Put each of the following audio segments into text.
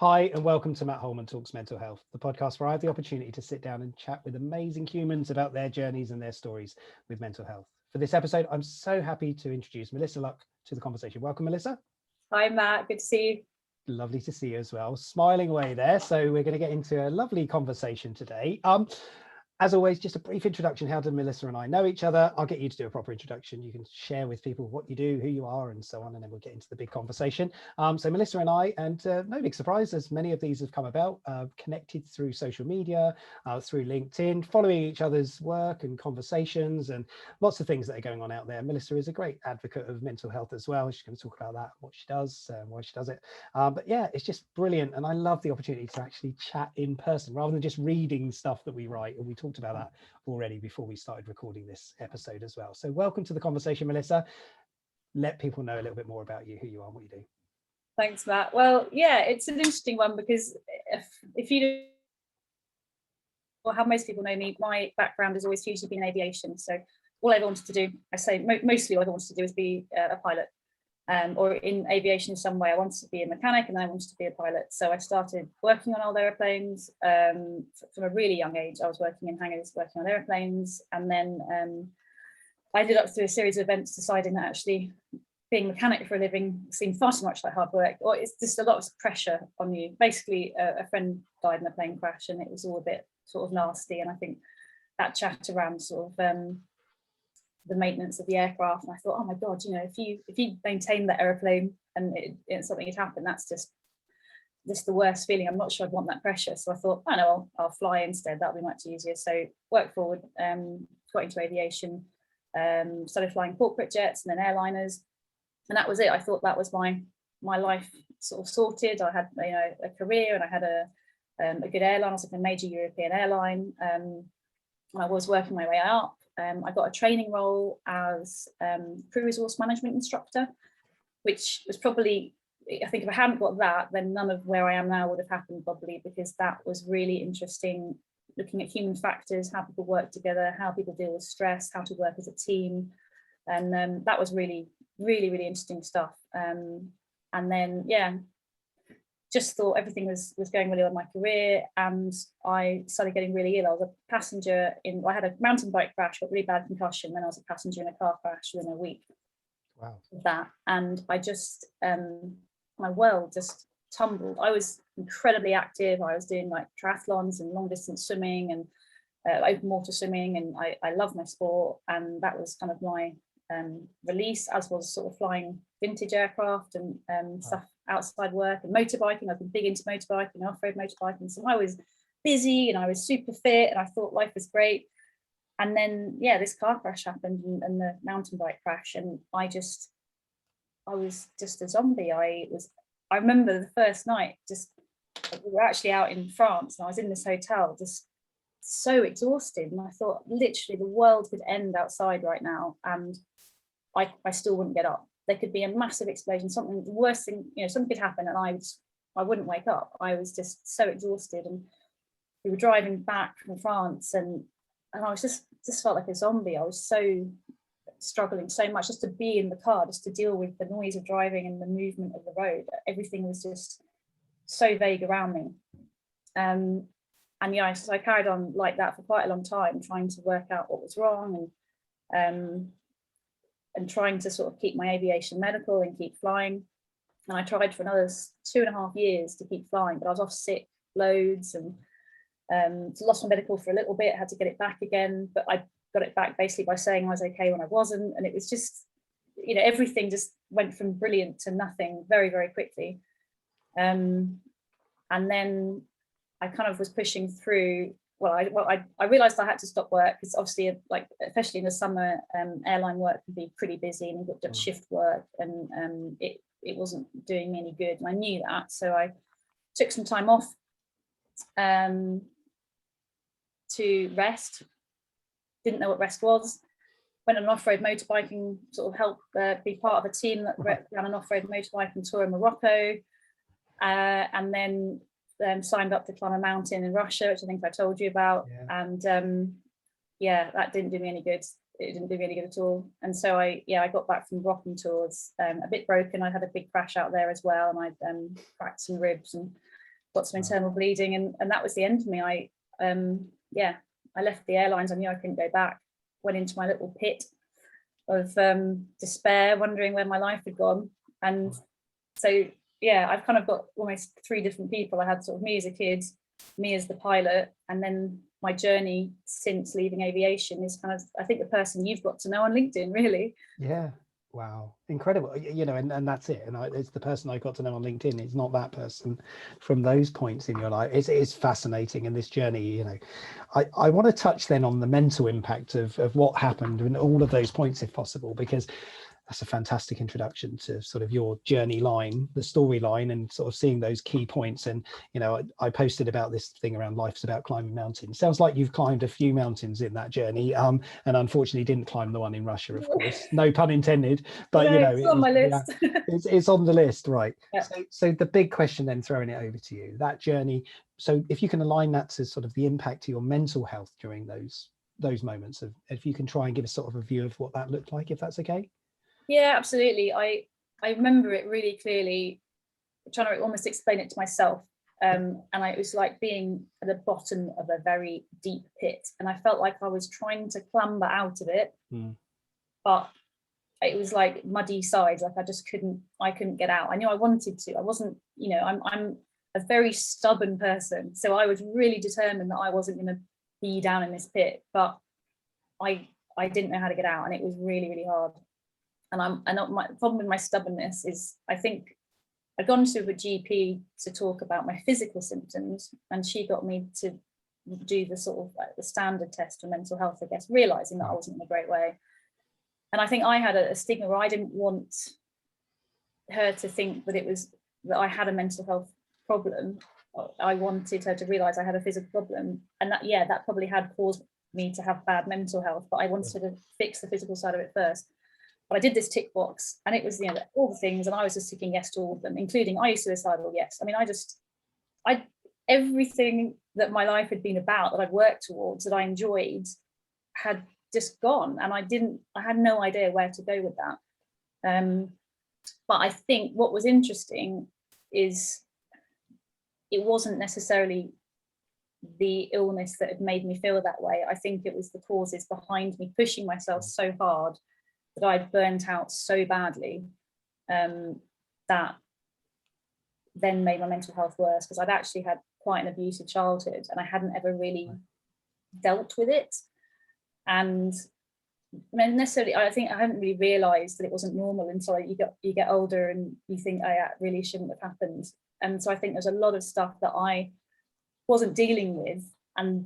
Hi, and welcome to Matt Holman Talks Mental Health, the podcast where I have the opportunity to sit down and chat with amazing humans about their journeys and their stories with mental health. For this episode, I'm so happy to introduce Melissa Luck to the conversation. Welcome, Melissa. Hi, Matt. Good to see you. Lovely to see you as well. Smiling away there. So we're going to get into a lovely conversation today. As always, just a brief introduction. How do Melissa and I know each other? I'll get you to do a proper introduction. You can share with people what you do, who you are, and so on, and then we'll get into the big conversation. So Melissa and I, and no big surprise, as many of these have come about, connected through social media, through LinkedIn, following each other's work and conversations, and lots of things that are going on out there. Melissa is a great advocate of mental health as well. She's going to talk about that, what she does, why she does it. But yeah, it's just brilliant, and I love the opportunity to actually chat in person rather than just reading stuff that we write, and we talked about that already before we started recording this episode as well. So welcome to the conversation, Melissa. Let people know a little bit more about you, who you are and what you do. Thanks, Matt. Well, yeah, it's an interesting one because if you or how most people know me, my background has always hugely been aviation. So all I ever wanted to do, I say mostly all I wanted to do is be a pilot, or in aviation in some way. I wanted to be a mechanic and I wanted to be a pilot. So I started working on old airplanes from a really young age. I was working in hangars, working on airplanes, and then I ended up through a series of events deciding that actually being a mechanic for a living seemed far too much like hard work, or it's just a lot of pressure on you. Basically, a friend died in a plane crash and it was all a bit sort of nasty, and I think that chat around sort of the maintenance of the aircraft, and I thought, oh my god, you know, if you maintain that aeroplane and something had happened, that's just the worst feeling. I'm not sure I'd want that pressure. So I thought, I know, I'll fly instead. That'll be much easier. So work forward, got into aviation, started flying corporate jets and then airliners, and that was it. I thought that was my life sort of sorted. I had, you know, a career, and I had a good airline. I was like a major European airline. I was working my way up. I got a training role as crew resource management instructor, which was probably, I think if I hadn't got that, then none of where I am now would have happened, probably, because that was really interesting, looking at human factors, how people work together, how people deal with stress, how to work as a team. And that was really, really, really interesting stuff. And then, yeah, just thought everything was going really well in my career, and I started getting really ill. I was a passenger I had a mountain bike crash, got really bad concussion, then I was a passenger in a car crash within a week. Wow. Of that, and I just my world just tumbled. I was incredibly active. I was doing like triathlons and long distance swimming and open water swimming, and I love my sport, and that was kind of my release, as was sort of flying vintage aircraft and stuff outside work, and motorbiking. I've been big into motorbiking, off-road motorbiking, so I was busy and I was super fit and I thought life was great. And then, yeah, this car crash happened, and the mountain bike crash, and I was just a zombie. I remember the first night, just, we were actually out in France and I was in this hotel just so exhausted, and I thought literally the world could end outside right now, and I still wouldn't get up. There could be a massive explosion, something, the worst thing, you know, something could happen, and I wouldn't wake up. I was just so exhausted, and we were driving back from France, and I was just felt like a zombie. I was so struggling so much just to be in the car, just to deal with the noise of driving and the movement of the road. Everything was just so vague around me. And yeah, so I carried on like that for quite a long time, trying to work out what was wrong, and trying to sort of keep my aviation medical and keep flying. And I tried for another 2.5 years to keep flying, but I was off sick loads, and lost my medical for a little bit, had to get it back again, but I got it back basically by saying I was okay when I wasn't. And it was just, you know, everything just went from brilliant to nothing very, very quickly. And then I kind of was pushing through. I realized I had to stop work, because obviously, like, especially in the summer, airline work can be pretty busy, and you've got shift work, and it wasn't doing me any good, and I knew that. So I took some time off to rest. Didn't know what rest was. Went on an off-road motorbiking, sort of helped be part of a team that ran an off-road motorbiking tour in Morocco, and then signed up to climb a mountain in Russia, which I think I told you about. Yeah. And yeah, that didn't do me any good. It didn't do me any good at all. And so I got back from rocking tours, a bit broken. I had a big crash out there as well, and I cracked some ribs, and got some internal bleeding, and that was the end of me. I left the airlines. I knew I couldn't go back. Went into my little pit of despair, wondering where my life had gone. And so I've kind of got almost 3 different people. I had sort of me as a kid, me as the pilot, and then my journey since leaving aviation is kind of, I think, the person you've got to know on LinkedIn, really. Yeah. Wow, incredible. You know, and that's it. And it's the person I got to know on LinkedIn. It's not that person from those points in your life. It's fascinating. And this journey, you know, I want to touch then on the mental impact of what happened and all of those points, if possible, because that's a fantastic introduction to sort of your journey line, the storyline, and sort of seeing those key points. And, you know, I posted about this thing around life's about climbing mountains. Sounds like you've climbed a few mountains in that journey, and unfortunately didn't climb the one in Russia, of course, no pun intended, but you know, it's on my list. It's on the list, right? Yeah. So the big question then, throwing it over to you, that journey. So if you can align that to sort of the impact to your mental health during those moments, of if you can try and give us sort of a view of what that looked like, if that's okay. Yeah, absolutely. I remember it really clearly, trying to almost explain it to myself. And it was like being at the bottom of a very deep pit, and I felt like I was trying to clamber out of it, but it was like muddy sides. Like I couldn't get out. I knew I wanted to. I wasn't, you know, I'm a very stubborn person, so I was really determined that I wasn't going to be down in this pit, but I didn't know how to get out, and it was really, really hard. And my problem with my stubbornness is, I think I'd gone to a GP to talk about my physical symptoms, and she got me to do the sort of like the standard test for mental health, I guess, realizing that I wasn't in a great way. And I think I had a stigma where I didn't want her to think that I had a mental health problem. I wanted her to realize I had a physical problem, and that probably had caused me to have bad mental health, but I wanted to fix the physical side of it first. But I did this tick box, and it was, you know, all the things, and I was just ticking yes to all of them, including, are you suicidal? Yes. I mean, everything that my life had been about, that I'd worked towards, that I enjoyed, had just gone, and I had no idea where to go with that. But I think what was interesting is it wasn't necessarily the illness that had made me feel that way. I think it was the causes behind me pushing myself so hard that I'd burnt out so badly, that then made my mental health worse, because I'd actually had quite an abusive childhood, and I hadn't ever really dealt with it. And necessarily, I think I hadn't really realised that it wasn't normal until you get older and you think, oh, yeah, it really shouldn't have happened. And so I think there's a lot of stuff that I wasn't dealing with, and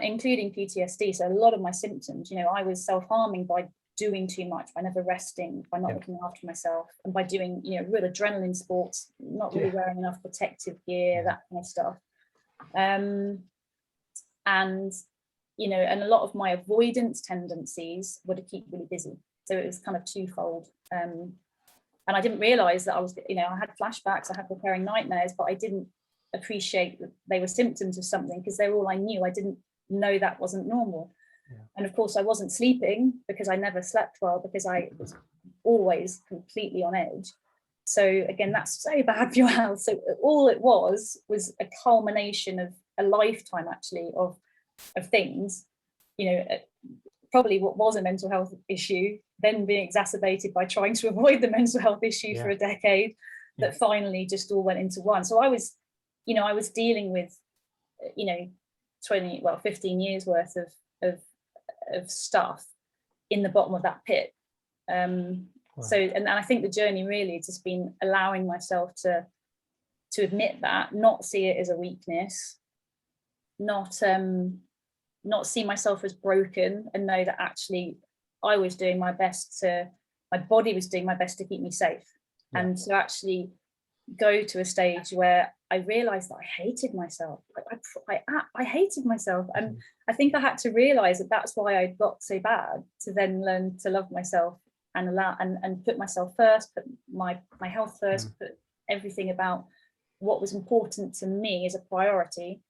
including PTSD. So a lot of my symptoms, you know, I was self-harming by doing too much, by never resting, by not looking after myself, and by doing, you know, real adrenaline sports, not really wearing enough protective gear, that kind of stuff. And, you know, and a lot of my avoidance tendencies were to keep really busy. So it was kind of twofold. And I didn't realize that I was, you know, I had flashbacks, I had recurring nightmares, but I didn't appreciate that they were symptoms of something, because they were all I knew. I didn't know that wasn't normal. And of course I wasn't sleeping, because I never slept well, because I was always completely on edge. So again, that's so bad for your health. So all it was a culmination of a lifetime, actually, of things, you know, probably what was a mental health issue then being exacerbated by trying to avoid the mental health issue for a decade, that finally just all went into one. So I was dealing with, you know, 15 years worth of stuff in the bottom of that pit. So, and I think the journey really has just been allowing myself to admit that, not see it as a weakness, not see myself as broken, and know that actually I was doing my best my body was doing my best to keep me safe. And to actually go to a stage where I realized that I hated myself. I hated myself. And I think I had to realize that that's why I got so bad, to then learn to love myself and allow and put myself first, put my health first, put everything about what was important to me as a priority,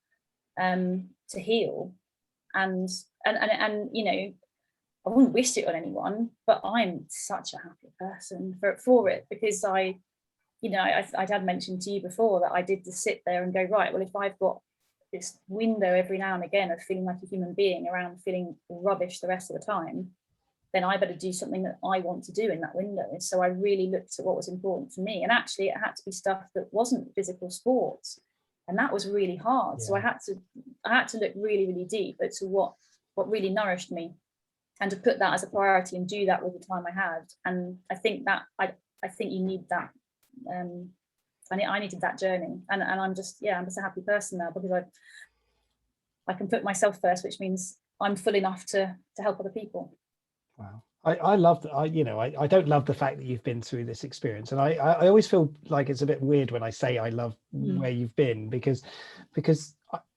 to heal. And you know, I wouldn't wish it on anyone, but I'm such a happy person for it, because I you know, I had mentioned to you before that I did to sit there and go, right, well, if I've got this window every now and again of feeling like a human being around feeling rubbish the rest of the time, then I better do something that I want to do in that window. So I really looked at what was important for me. And actually it had to be stuff that wasn't physical sports. And that was really hard. Yeah. So I had to look really, really deep into what really nourished me, and to put that as a priority and do that with the time I had. And I think that I think you need that. I needed that journey, and I'm just a happy person now, because I can put myself first, which means I'm full enough to help other people. Wow. I love that. I don't love the fact that you've been through this experience, and I always feel like it's a bit weird when I say I love where you've been, because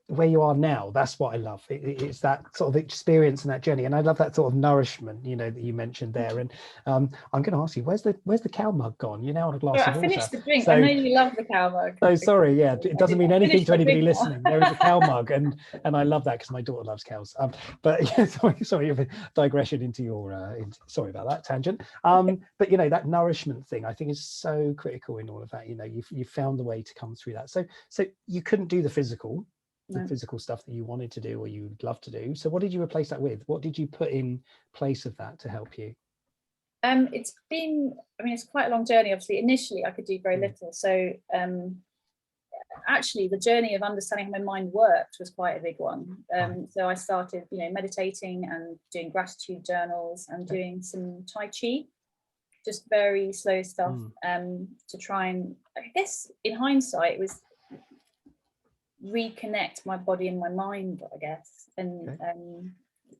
where you are now, that's what I love. It's that sort of experience and that journey, and I love that sort of nourishment, that you mentioned there. And I'm going to ask you, where's the cow mug gone? You're now on a glass of water. I finished the drink. So, I know you love the cow mug. Oh, sorry. Yeah, it doesn't mean anything to anybody listening. There is a cow mug, and I love that because my daughter loves cows. But yeah, sorry, a digression into your. Sorry about that tangent. But that nourishment thing, I think, is so critical in all of that. You found the way to come through that. So you couldn't do the physical stuff that you wanted to do or you'd love to do. So what did you replace that with? What did you put in place of that to help you? It's quite a long journey. Obviously, initially I could do very little. So actually the journey of understanding how my mind worked was quite a big one. So I started, meditating and doing gratitude journals and doing some Tai Chi, just very slow stuff, to try and, I guess in hindsight, it was reconnect my body and my mind, I guess, and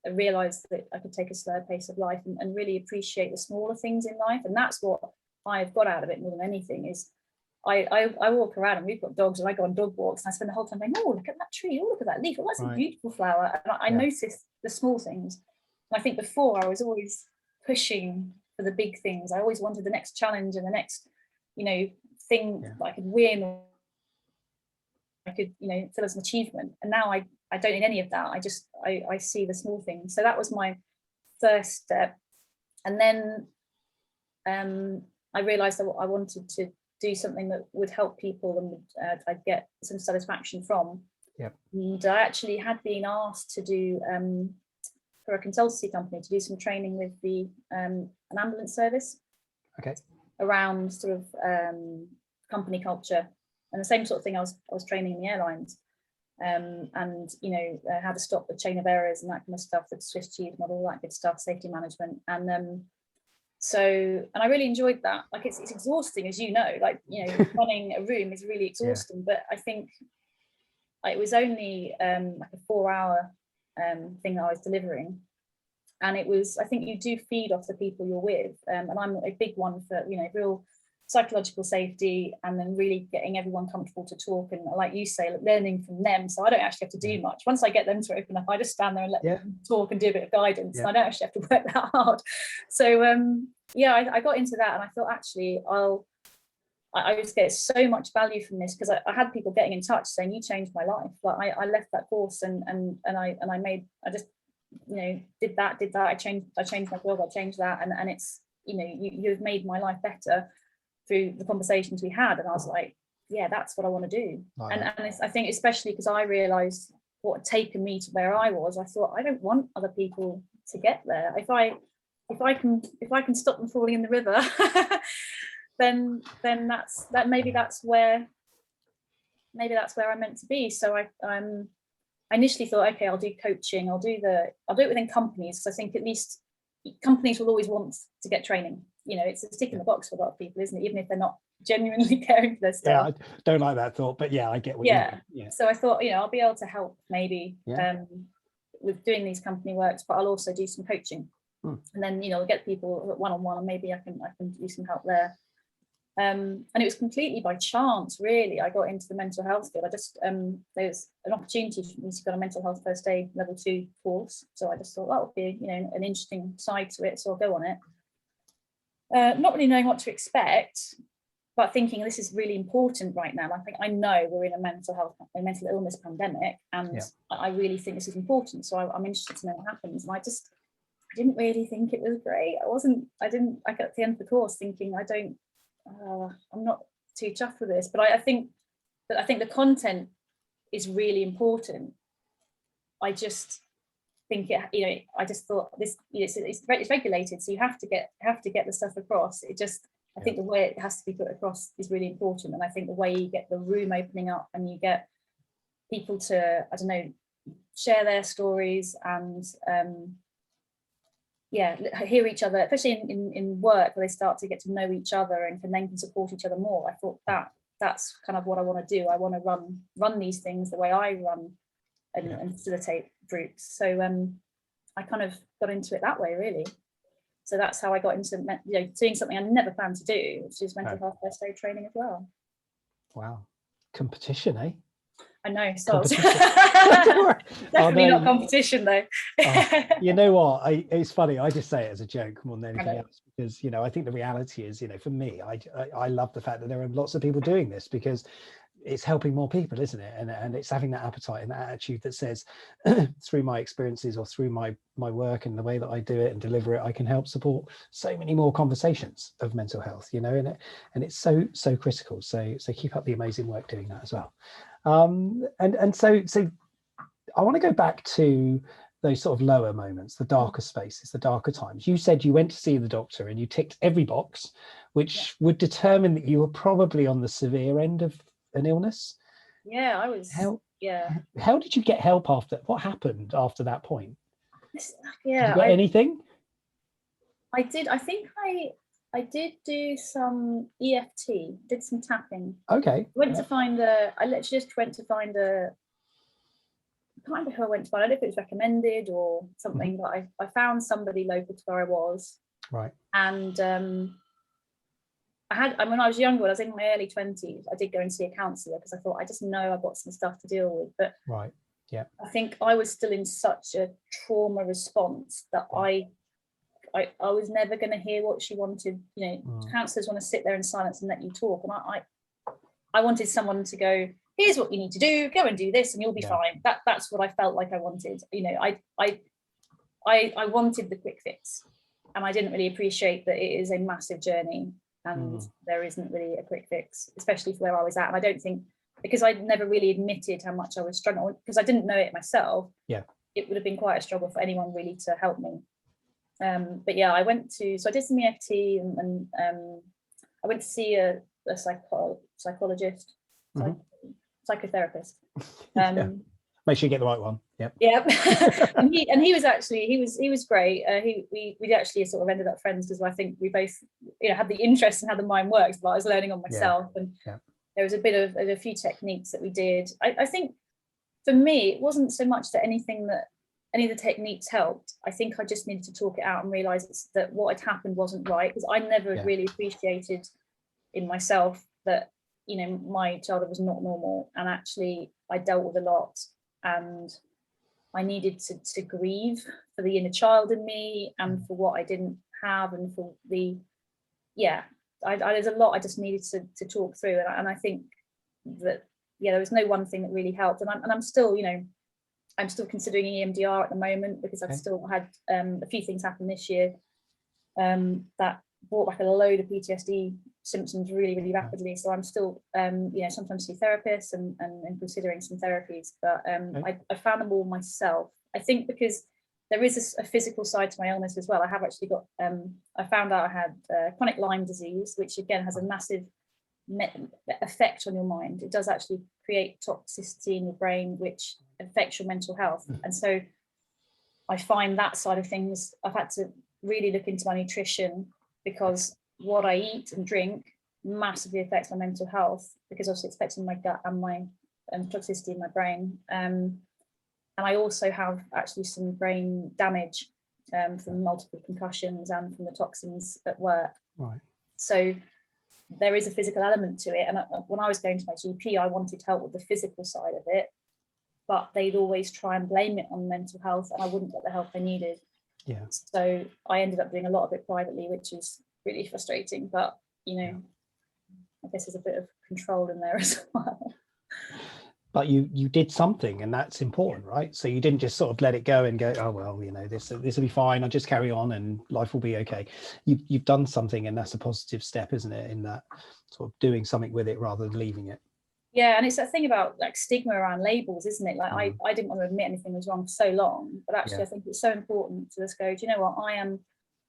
I realized that I could take a slower pace of life and really appreciate the smaller things in life. And that's what I've got out of it more than anything. Is I walk around, and we've got dogs, and I go on dog walks, and I spend the whole time going, oh, look at that tree, oh, look at that leaf, oh, that's a beautiful flower. And I notice the small things. And I think before I was always pushing for the big things. I always wanted the next challenge and the next thing that I could win, or I could feel as an achievement. And now I don't need any of that. I see the small things. So that was my first step. And then I realized that I wanted to do something that would help people and I'd get some satisfaction from. And I actually had been asked to do for a consultancy company to do some training with an ambulance service around sort of company culture, and the same sort of thing I was training in the airlines, and how to stop the chain of errors and that kind of stuff, the Swiss cheese model, all that good stuff, safety management. And I really enjoyed that. Like it's exhausting, as running a room is really exhausting, but I think it was only like a 4-hour thing that I was delivering, and it was, I think you do feed off the people you're with, and I'm a big one for real psychological safety, and then really getting everyone comfortable to talk, and like you say, learning from them. So I don't actually have to do much. Once I get them to open up, I just stand there and let them talk and do a bit of guidance, and I don't actually have to work that hard. So I got into that, and I thought actually I just get so much value from this, because I had people getting in touch saying, you changed my life. Like I left that course and I just did that. I changed my blog, I changed that, and it's you've made my life better through the conversations we had. And I was like, yeah, that's what I want to do. And I think especially because I realized what had taken me to where I was, I thought, I don't want other people to get there. If I can stop them falling in the river, then maybe that's where I'm meant to be. So I initially thought, okay, I'll do coaching, I'll do it within companies, because I think at least companies will always want to get training. It's a stick in the box for a lot of people, isn't it? Even if they're not genuinely caring for their staff. Yeah, I don't like that thought, but yeah, I get what you mean. Yeah. So I thought, I'll be able to help maybe with doing these company works, but I'll also do some coaching, and then get people one-on-one, and maybe I can do some help there. And it was completely by chance, really. I got into the mental health field. I just there's an opportunity for me to go on a mental health first aid level 2 course, so I just thought that would be an interesting side to it, so I'll go on it. Not really knowing what to expect, but thinking this is really important right now. I know we're in a mental illness pandemic, and I really think this is important, so I'm interested to know what happens. And I didn't really think it was great. I got to the end of the course thinking, I'm not too chuffed with this, but I think the content is really important. I just think I just thought this, it's regulated, so you have to get the stuff across. I think the way it has to be put across is really important, and I think the way you get the room opening up and you get people to, I don't know, share their stories and hear each other, especially in work, where they start to get to know each other and can support each other more. I thought that's kind of what I want to do. I want to run these things the way I run and facilitate groups. So I kind of got into it that way, really. So that's how I got into doing something I never planned to do, which is mental health first aid training as well. Wow, competition, eh? I know, so definitely not competition though. You know what? It's funny. I just say it as a joke more than anything else, because I think the reality is, for me, I love the fact that there are lots of people doing this, because it's helping more people, isn't it? And it's having that appetite and that attitude that says, through my experiences or through my work and the way that I do it and deliver it, I can help support so many more conversations of mental health, and it's so critical. So keep up the amazing work doing that as well. And so I want to go back to those sort of lower moments, the darker spaces, the darker times. You said you went to see the doctor and you ticked every box, which would determine that you were probably on the severe end of an illness. Yeah, I was. How did you get help after? What happened after that point? Did you get anything? I did. I think I did do some EFT, did some tapping. Okay. I literally just went to find I can't remember who I went to find. I don't know if it was recommended or something, but I found somebody local to where I was. Right. And when I was younger, when I was in my early 20s, I did go and see a counsellor, because I thought, I just know I've got some stuff to deal with. But right. Yeah. I think I was still in such a trauma response that I was never going to hear what she wanted. Counsellors want to sit there in silence and let you talk, and I wanted someone to go, here's what you need to do, go and do this and you'll be fine. That's what I felt like I wanted. I wanted the quick fix, and I didn't really appreciate that it is a massive journey, and there isn't really a quick fix, especially for where I was at. And I don't think, because I never really admitted how much I was struggling, because I didn't know it myself, it would have been quite a struggle for anyone really to help me. But yeah, I did some EFT and I went to see a psychologist, psychotherapist. Make sure you get the right one. Yeah. and he was great. We actually sort of ended up friends, because I think we both had the interest in how the mind works, but I was learning on myself. And there was a few techniques that we did. I think for me, it wasn't so much that any of the techniques helped. I think I just needed to talk it out and realize that what had happened wasn't right, because I never really appreciated in myself that my childhood was not normal, and actually I dealt with a lot, and I needed to grieve for the inner child in me and for what I didn't have, and for there's a lot I just needed to talk through, and I think that there was no one thing that really helped, and I'm still I'm still considering EMDR at the moment, because I've still had a few things happen this year that brought back a load of PTSD symptoms really, really rapidly. So I'm still, sometimes see therapists and considering some therapies, but I found them all myself. I think because there is a physical side to my illness as well. I have actually got, I found out I had chronic Lyme disease, which again has a massive effect on your mind. It does actually create toxicity in your brain, which affects your mental health. And so I find that side of things, I've had to really look into my nutrition, because what I eat and drink massively affects my mental health, because obviously it's affecting my gut and my toxicity in my brain. And I also have actually some brain damage from multiple concussions and from the toxins at work. Right. So there is a physical element to it. And when I was going to my GP, I wanted help with the physical side of it, but they'd always try and blame it on mental health, and I wouldn't get the help I needed. Yeah. So I ended up doing a lot of it privately, which is really frustrating, but I guess there's a bit of control in there as well. But you did something, and that's important, right? So you didn't just sort of let it go and go, oh well, this will be fine, I'll just carry on and life will be okay. You've done something, and that's a positive step, isn't it, in that sort of doing something with it rather than leaving it. Yeah, and it's that thing about like stigma around labels, isn't it? Like I didn't want to admit anything was wrong for so long, but actually I think it's so important to just go, do you know what, I am,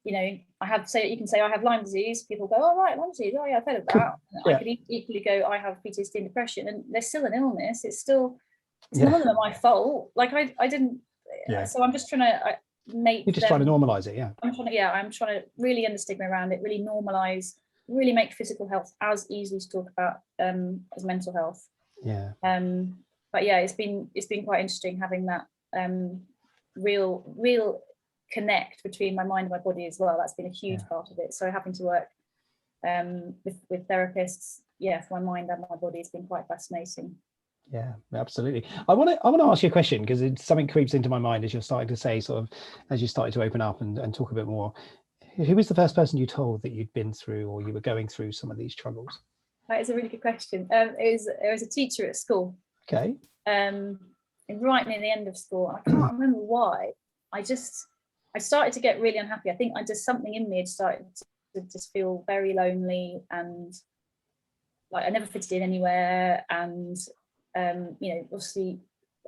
you know, I have, so you can say I have Lyme disease, people go, oh right, Lyme disease, oh yeah, I've heard of that. I could equally go, I have PTSD and depression, and there's still an illness. It's still, none of them are my fault. Like I didn't, so I'm just trying to make, you're just trying to normalize it. I'm trying to really end the stigma around it, really normalize, really make physical health as easy to talk about as mental health. But yeah, it's been quite interesting having that real connect between my mind and my body as well. That's been a huge part of it. So having to work with therapists, for my mind and my body has been quite fascinating. Yeah, absolutely. I want to ask you a question, because something creeps into my mind as you're starting to say, sort of, as you started to open up and talk a bit more. Who was the first person you told that you'd been through, or you were going through some of these struggles? That is a really good question. It was a teacher at school. Okay. Right near the end of school, I can't remember why. I started to get really unhappy. I think something in me had started to just feel very lonely, and like I never fitted in anywhere. And obviously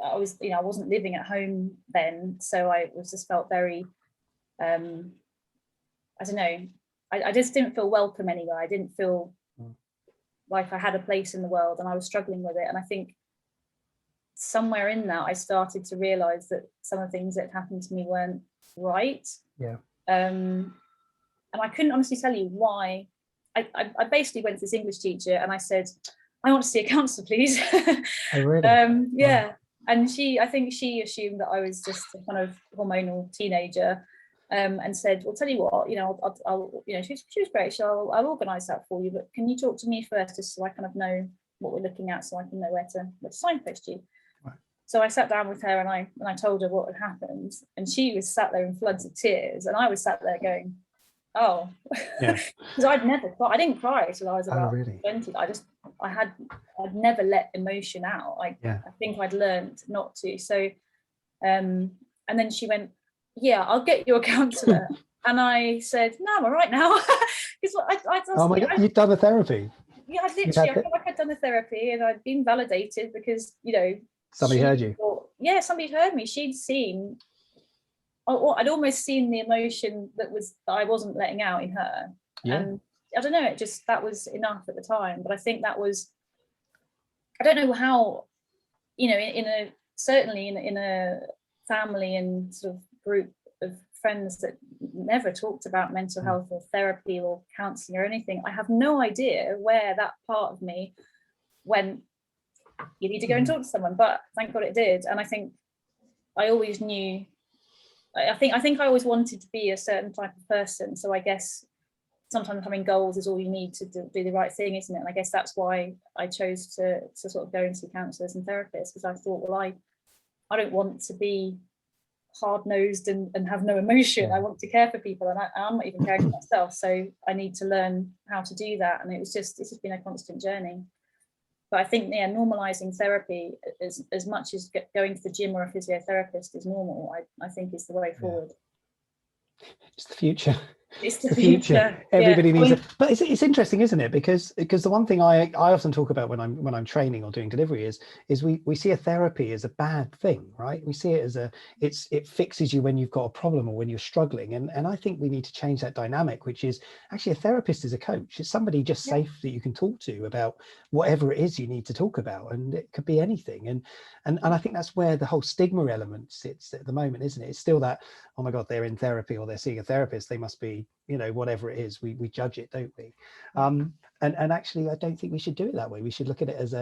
I wasn't living at home then, so I was just felt very I don't know, I just didn't feel welcome anywhere. I didn't feel like I had a place in the world, and I was struggling with it. And I think somewhere in that I started to realize that some of the things that happened to me weren't right. And I couldn't honestly tell you why. I basically went to this English teacher and I said, I want to see a counsellor, please. Oh, really? And I think she assumed that I was just a kind of hormonal teenager, and said, well, tell you what, I'll she was great, so I'll organise that for you, but can you talk to me first, just so I kind of know what we're looking at, so I can know where to signpost you. Right. So I sat down with her and I told her what had happened, and she was sat there in floods of tears, and I was sat there going, oh, because I'd didn't cry until I was about 20. I'd never let emotion out. I think I'd learned not to. So and then she went, yeah, I'll get you a counsellor. And I said, no, I'm all right now. Oh my God, you've done the therapy. Yeah, I felt like I'd done the therapy and I'd been validated, because somebody heard you. Somebody heard me. She'd seen, I'd almost seen the emotion that I wasn't letting out in her. And I don't know, that was enough at the time. But I think that was, I don't know how, certainly in a family and sort of group of friends that never talked about mental health or therapy or counselling or anything, I have no idea where that part of me went, you need to go and talk to someone. But thank God it did. And I think I always knew, I think I always wanted to be a certain type of person. So I guess sometimes having goals is all you need to do the right thing, isn't it? And I guess that's why I chose to sort of go and see counsellors and therapists, because I thought, well, I don't want to be hard-nosed and have no emotion. I want to care for people, and I'm not even caring for myself. So I need to learn how to do that. And it's just been a constant journey. But I think, normalising therapy as much as going to the gym or a physiotherapist is normal, I think is the way forward. It's the future. It's the future. Everybody needs it. But it's interesting, isn't it? Because the one thing I often talk about when I'm training or doing delivery is we see a therapy as a bad thing, right? We see it as it fixes you when you've got a problem or when you're struggling. And I think we need to change that dynamic, which is actually a therapist is a coach. It's somebody just safe that you can talk to about whatever it is you need to talk about. And it could be anything. And I think that's where the whole stigma element sits at the moment, isn't it? It's still that, oh my God, they're in therapy or they're seeing a therapist, they must be, whatever it is, we judge it, don't we? And actually, I don't think we should do it that way. We should look at it as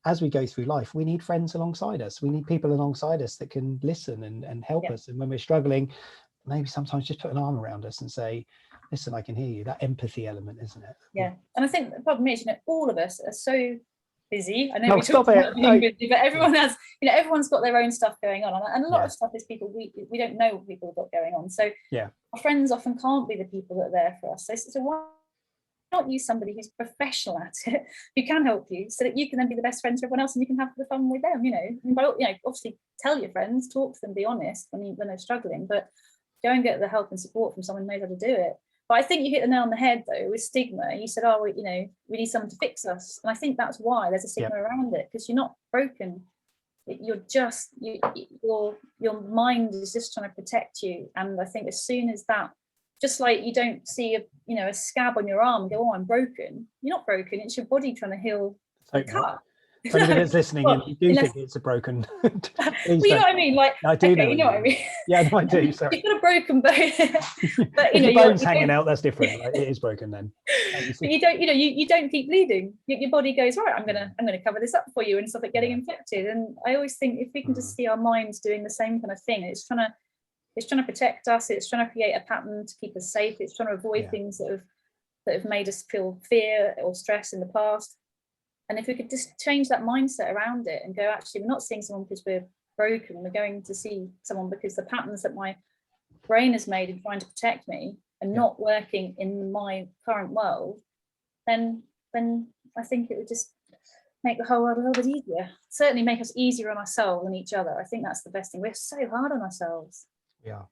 as we go through life, we need friends alongside us. We need people alongside us that can listen and help us. And when we're struggling, maybe sometimes just put an arm around us and say, listen, I can hear you. That empathy element, isn't it? Yeah. And I think the problem is, all of us are so busy. I know no, we stop talk it. about being busy, but everyone has, everyone's got their own stuff going on, and a lot of stuff is people we don't know what people have got going on. So our friends often can't be the people that are there for us. So why not use somebody who's professional at it, who can help you, so that you can then be the best friends for everyone else and you can have the fun with them. Obviously tell your friends, talk to them, be honest when they're struggling, but go and get the help and support from someone who knows how to do it. But But I think you hit the nail on the head though with stigma. You said, oh, we need someone to fix us. And I think that's why there's a stigma around it, because you're not broken. You're just, your mind is just trying to protect you. And I think as soon as that, just like you don't see a scab on your arm and go, oh, I'm broken. You're not broken. It's your body trying to heal the cut. For anybody that's listening and you do think it's a broken, well, you know what I mean? Like, I do okay, you know what I mean? Yeah, no, I do. Sorry. You've got a broken bone, but if the bone's hanging out, that's different. Right? It is broken then. But you don't, you don't keep bleeding. Your body goes, right, I'm gonna cover this up for you and stop it getting infected. And I always think if we can just see our minds doing the same kind of thing, it's trying to protect us. It's trying to create a pattern to keep us safe. It's trying to avoid things that have made us feel fear or stress in the past. And if we could just change that mindset around it and go, actually, we're not seeing someone because we're broken. We're going to see someone because the patterns that my brain has made in trying to protect me and not working in my current world, then I think it would just make the whole world a little bit easier. Certainly make us easier on ourselves and each other. I think that's the best thing. We're so hard on ourselves. Yeah.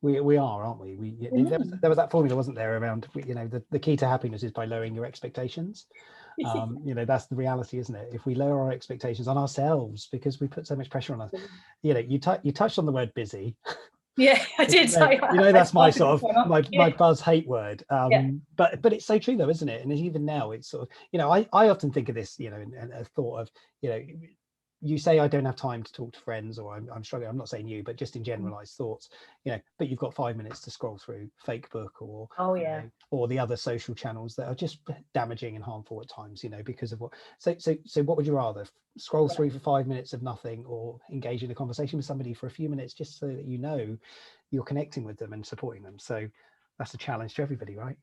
We are, aren't we? There was that formula, wasn't there, around, the key to happiness is by lowering your expectations. That's the reality, isn't it? If we lower our expectations on ourselves, because we put so much pressure on us. You touched on the word busy. Yeah, I did. That's my sort of my buzz hate word. But it's so true though, isn't it? And even now, it's sort of, I often think of this, and a thought of, you say I don't have time to talk to friends, or I'm struggling. I'm not saying you, but just in generalized thoughts, but you've got 5 minutes to scroll through Facebook or or the other social channels that are just damaging and harmful at times, because of what. So what would you rather, scroll through for 5 minutes of nothing, or engage in a conversation with somebody for a few minutes, just so that you're connecting with them and supporting them? So that's a challenge to everybody, right?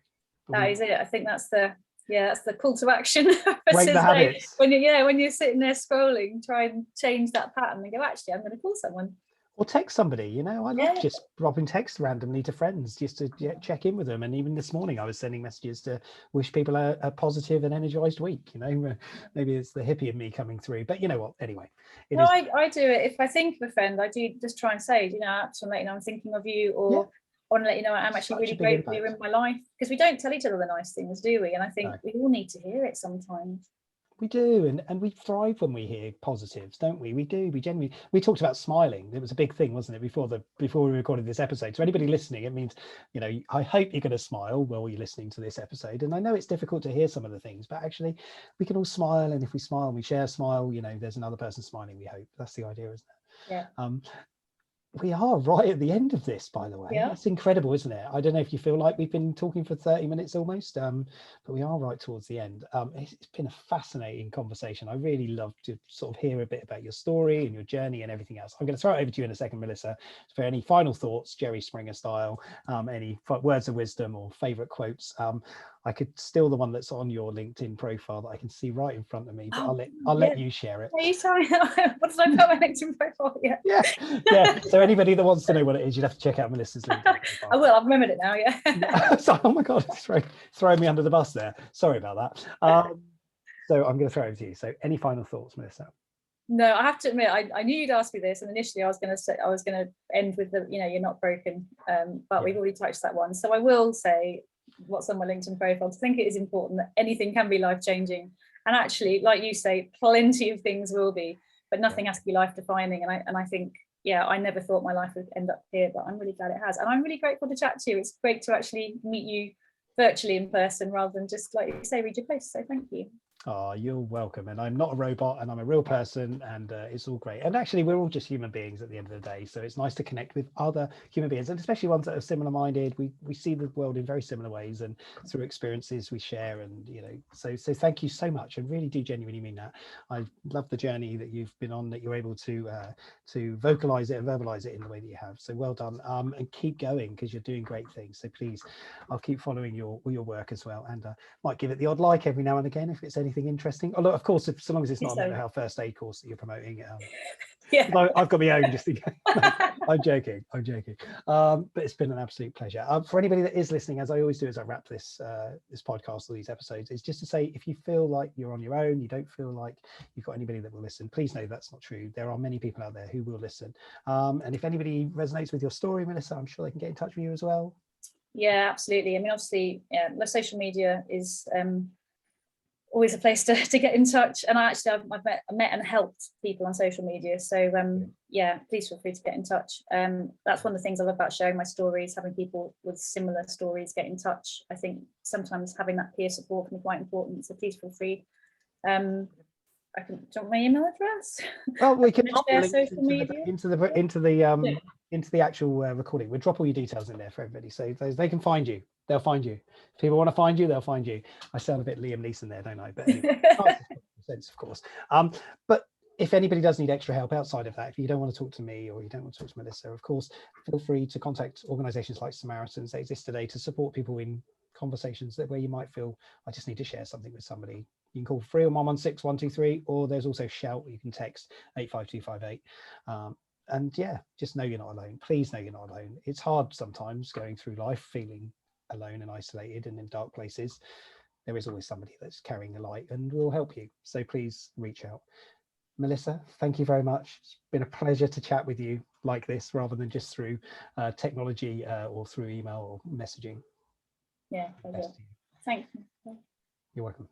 That is it. I think that's the call to action break the habits. when you're sitting there scrolling, try and change that pattern and go, actually, I'm going to call someone or text somebody. I love just dropping text randomly to friends just to check in with them. And even this morning I was sending messages to wish people a positive and energized week. Maybe it's the hippie in me coming through, but you know what, anyway, I do it. If I think of a friend, I do just try and say, I'm thinking of you, or I want to let you know I'm actually really grateful you're in my life, because we don't tell each other the nice things, do we? And I think we all need to hear it sometimes. We do, and we thrive when we hear positives, don't we? We do. We talked about smiling. It was a big thing, wasn't it, before we recorded this episode? So anybody listening, it means, I hope you're going to smile while you're listening to this episode. And I know it's difficult to hear some of the things, but actually we can all smile. And if we smile and we share a smile, there's another person smiling, we hope. That's the idea, isn't it? Yeah. We are right at the end of this, by the way. That's incredible, isn't it? I don't know if you feel like we've been talking for 30 minutes almost, but we are right towards the end. It's been a fascinating conversation. I really love to sort of hear a bit about your story and your journey and everything else. I'm going to throw it over to you in a second, Melissa, for any final thoughts, Jerry Springer style, any words of wisdom or favorite quotes. I could steal the one that's on your LinkedIn profile that I can see right in front of me, but I'll let you share it. Are you sorry? What did I put on my LinkedIn profile? Yeah. So anybody that wants to know what it is, you'd have to check out Melissa's LinkedIn profile. I will. I've remembered it now. Yeah. So, oh my God, throwing me under the bus there. Sorry about that. So I'm going to throw it over to you. So any final thoughts, Melissa? No, I have to admit, I knew you'd ask me this, and initially I was going to end with the, you're not broken, but we've already touched that one. So I will say what's on my LinkedIn profile. I think it is important that anything can be life-changing, and actually, like you say, plenty of things will be, but nothing has to be life-defining. And I think, I never thought my life would end up here, but I'm really glad it has, and I'm really grateful to chat to you. It's great to actually meet you virtually in person rather than just, like you say, read your post. So thank you. Oh, you're welcome. And I'm not a robot, and I'm a real person, and it's all great. And actually, we're all just human beings at the end of the day. So it's nice to connect with other human beings, and especially ones that are similar minded. We see the world in very similar ways, and through experiences we share. And so thank you so much. I really do genuinely mean that. I love the journey that you've been on, that you're able to vocalize it and verbalize it in the way that you have. So well done, and keep going, because you're doing great things. So please, I'll keep following your work as well, and might give it the odd like every now and again if it's anything interesting. Although, of course, so long as it's not a mental health first aid course that you're promoting. I've got my own just in case. I'm joking. But it's been an absolute pleasure. For anybody that is listening, as I always do as I wrap this podcast or these episodes, is just to say, if you feel like you're on your own, you don't feel like you've got anybody that will listen, please know that's not true. There are many people out there who will listen. And if anybody resonates with your story, Melissa, I'm sure they can get in touch with you as well. Yeah, absolutely. I mean, obviously, yeah, the social media is always a place to get in touch. And I've met and helped people on social media. So yeah, please feel free to get in touch. That's one of the things I love about sharing my stories, having people with similar stories get in touch. I think sometimes having that peer support can be quite important. So please feel free. I can, do you want my email address? Well, we can drop the share links social media. into the actual recording. We'll drop all your details in there for everybody, so they can find you. They'll find you. If people want to find you, they'll find you. I sound a bit Liam Neeson there, don't I? But anyway, sense, of course. But if anybody does need extra help outside of that, if you don't want to talk to me or you don't want to talk to Melissa, of course, feel free to contact organisations like Samaritans. They exist today to support people in conversations where you might feel, I just need to share something with somebody. You can call 30116 123, or there's also shout. You can text 85258. And yeah, just know you're not alone. Please know you're not alone. It's hard sometimes going through life feeling alone and isolated and in dark places. There is always somebody that's carrying a light and will help you. So please reach out. Melissa, thank you very much. It's been a pleasure to chat with you like this rather than just through technology or through email or messaging. Yeah, pleasure. Thank you. You're welcome.